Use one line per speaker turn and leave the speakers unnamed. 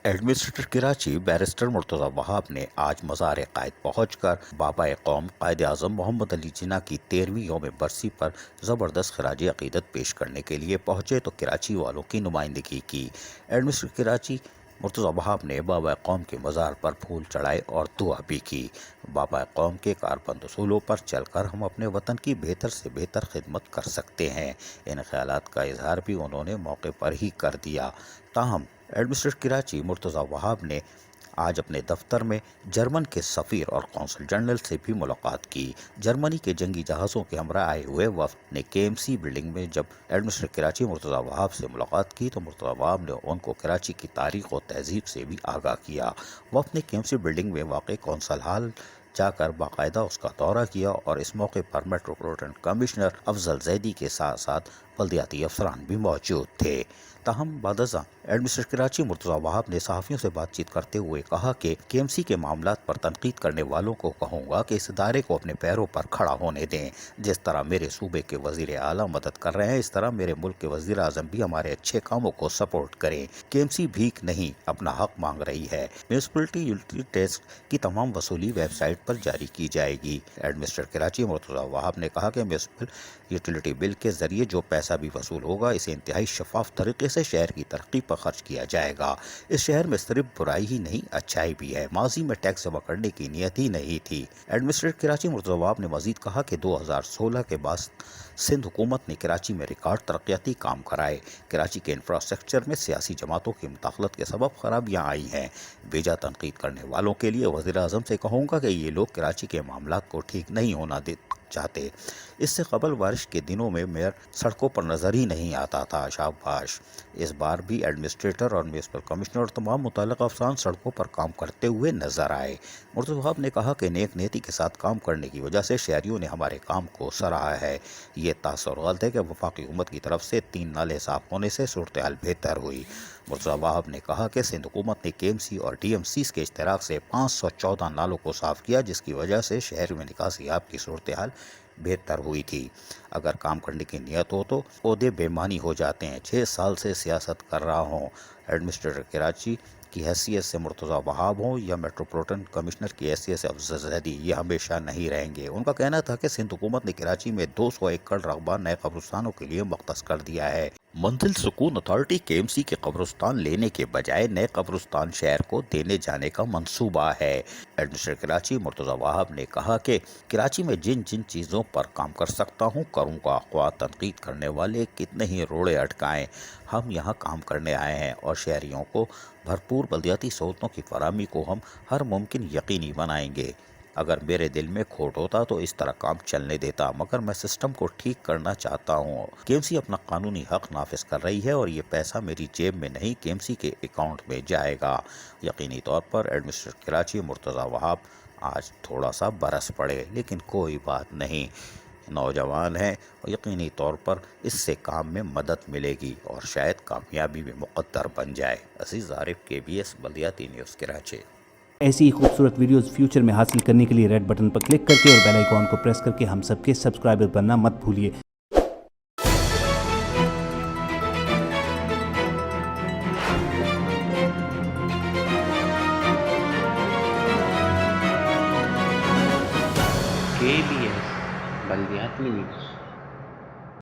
Administrator Karachi barrister Murtaza وہاب نے آج مزار قائد پہنچ کر بابا قوم قائد اعظم محمد علی جناح کی 13ویں یوم برسی پر زبردست خراج عقیدت پیش کرنے کے لیے پہنچے تو کراچی والوں کی نمائندگی کی۔ ایڈمنسٹریٹر کراچی مرتضی وہاب نے بابا قوم کے مزار پر پھول چڑھائے اور دعا بھی کی۔ بابا قوم کے کاربند اصولوں پر چل کر ہم اپنے وطن کی بہتر سے بہتر خدمت کر سکتے ہیں، ان خیالات کا اظہار بھی انہوں نے موقع پر ہی کر دیا۔ تاہم ایڈمنسٹریٹر کراچی مرتضی وہاب نے آج اپنے دفتر میں جرمن کے سفیر اور قونصل جنرل سے بھی ملاقات کی۔ جرمنی کے جنگی جہازوں کے ہمراہ آئے ہوئے وفد نے کے ایم سی بلڈنگ میں جب ایڈمنسٹریٹر کراچی مرتضی وہاب سے ملاقات کی تو مرتضی وہاب نے ان کو کراچی کی تاریخ و تہذیب سے بھی آگاہ کیا۔ وفد نے کے ایم سی بلڈنگ میں واقع قونصل ہال جا کر باقاعدہ اس کا دورہ کیا اور اس موقع پر میٹروپولیٹن کمشنر افضل زیدی کے ساتھ ساتھ بلدیاتی افسران بھی موجود تھے۔ تاہم بعد ازاں ایڈمنسٹریٹر کراچی مرتضی وہاب نے صحافیوں سے بات چیت کرتے ہوئے کہا کہ کے ایم سی کے معاملات پر تنقید کرنے والوں کو کہوں گا کہ اس ادارے کو اپنے پیروں پر کھڑا ہونے دیں۔ جس طرح میرے صوبے کے وزیر اعلیٰ مدد کر رہے ہیں، اس طرح میرے ملک کے وزیر اعظم بھی ہمارے اچھے کاموں کو سپورٹ کریں۔ کے ایم سی بھیک نہیں، اپنا حق مانگ رہی ہے۔ میونسپلٹی یوٹیلٹی ٹیکس کی تمام وصولی ویب سائٹ پر جاری کی جائے گی۔ ایڈمنسٹریٹر کراچی مرتضی وہاب نے کہا کہ میونسپل یوٹیلٹی بل کے ذریعے جو پیسہ بھی وصول ہوگا اسے انتہائی شفاف طریقے سے شہر کی ترقی پر خرچ کیا جائے گا۔ اس شہر میں صرف برائی ہی نہیں، اچھائی بھی ہے۔ ماضی میں ٹیکس جمع کرنے کی نیت ہی نہیں تھی۔ ایڈمنسٹریٹر کراچی مرتضی وہاب نے مزید کہا کہ 2016 کے بعد سندھ حکومت نے کراچی میں ریکارڈ ترقیاتی کام کرائے۔ کراچی کے انفراسٹرکچر میں سیاسی جماعتوں کی مداخلت کے سبب خرابیاں آئی ہیں۔ بیجا تنقید کرنے والوں کے لیے وزیر اعظم سے کہوں گا کہ یہ لوگ کراچی کے معاملات کو ٹھیک نہیں ہونا چاہتے۔ اس سے قبل بارش کے دنوں میں میئر سڑکوں پر نظر ہی نہیں آتا تھا۔ شاباش، اس بار بھی ایڈمنسٹریٹر اور میونسپل کمشنر اور تمام متعلقہ افسران سڑکوں پر کام کرتے ہوئے نظر آئے۔ مرتضی وہاب نے کہا کہ نیک نیتی کے ساتھ کام کرنے کی وجہ سے شہریوں نے ہمارے کام کو سراہا ہے۔ یہ تاثر غلط ہے کہ وفاقی حکومت کی طرف سے 3 نالے صاف ہونے سے صورتحال بہتر ہوئی۔ مرتضی وہاب نے کہا کہ سندھ حکومت نے کے ایم سی اور ڈی ایم سیز کے اشتراک سے 514 نالوں کو صاف کیا، جس کی وجہ سے شہر میں نکاسی آب کی صورتحال بہتر ہوئی تھی۔ اگر کام کرنے کی نیت ہو تو عہدے بے معنی ہو جاتے ہیں۔ 6 سال سے سیاست کر رہا ہوں۔ ایڈمنسٹریٹر کراچی کی حیثیت سے مرتضی وہاب ہوں یا میٹروپولیٹن کمشنر کی حیثیت سے افضل زیدی، یہ ہمیشہ نہیں رہیں گے۔ ان کا کہنا تھا کہ سندھ حکومت نے کراچی میں 200 ایکڑ رقبہ نئے قبرستانوں کے لیے مختص کر دیا ہے۔ منزل سکون اتھارٹی کے ایم سی کے قبرستان لینے کے بجائے نئے قبرستان شہر کو دینے جانے کا منصوبہ ہے۔ ایڈمنسٹریٹر کراچی مرتضی وہاب نے کہا کہ کراچی میں جن چیزوں پر کام کر سکتا ہوں کروں گا، خواہ تنقید کرنے والے کتنے ہی روڑے اٹکائیں۔ ہم یہاں کام کرنے آئے ہیں اور شہریوں کو بھرپور بلدیاتی سہولتوں کی فراہمی کو ہم ہر ممکن یقینی بنائیں گے۔ اگر میرے دل میں کھوٹ ہوتا تو اس طرح کام چلنے دیتا، مگر میں سسٹم کو ٹھیک کرنا چاہتا ہوں۔ کے ایم سی اپنا قانونی حق نافذ کر رہی ہے اور یہ پیسہ میری جیب میں نہیں، کے ایم سی کے اکاؤنٹ میں جائے گا۔ یقینی طور پر ایڈمنسٹریٹر کراچی مرتضی وہاب آج تھوڑا سا برس پڑے، لیکن کوئی بات نہیں، نوجوان ہیں اور یقینی طور پر اس سے کام میں مدد ملے گی اور شاید کامیابی میں مقدر بن جائے۔ عزیز عارف، KBS بلدیاتی نیوز کراچی۔
ایسی ہی خوبصورت ویڈیوز فیوچر میں حاصل کرنے کے لیے ریڈ بٹن پر کلک کر کے اور بیل آئیکن کو پریس کر کے ہم سب کے سبسکرائبر بننا مت بھولیے۔
KBS بلدیاتی نیوز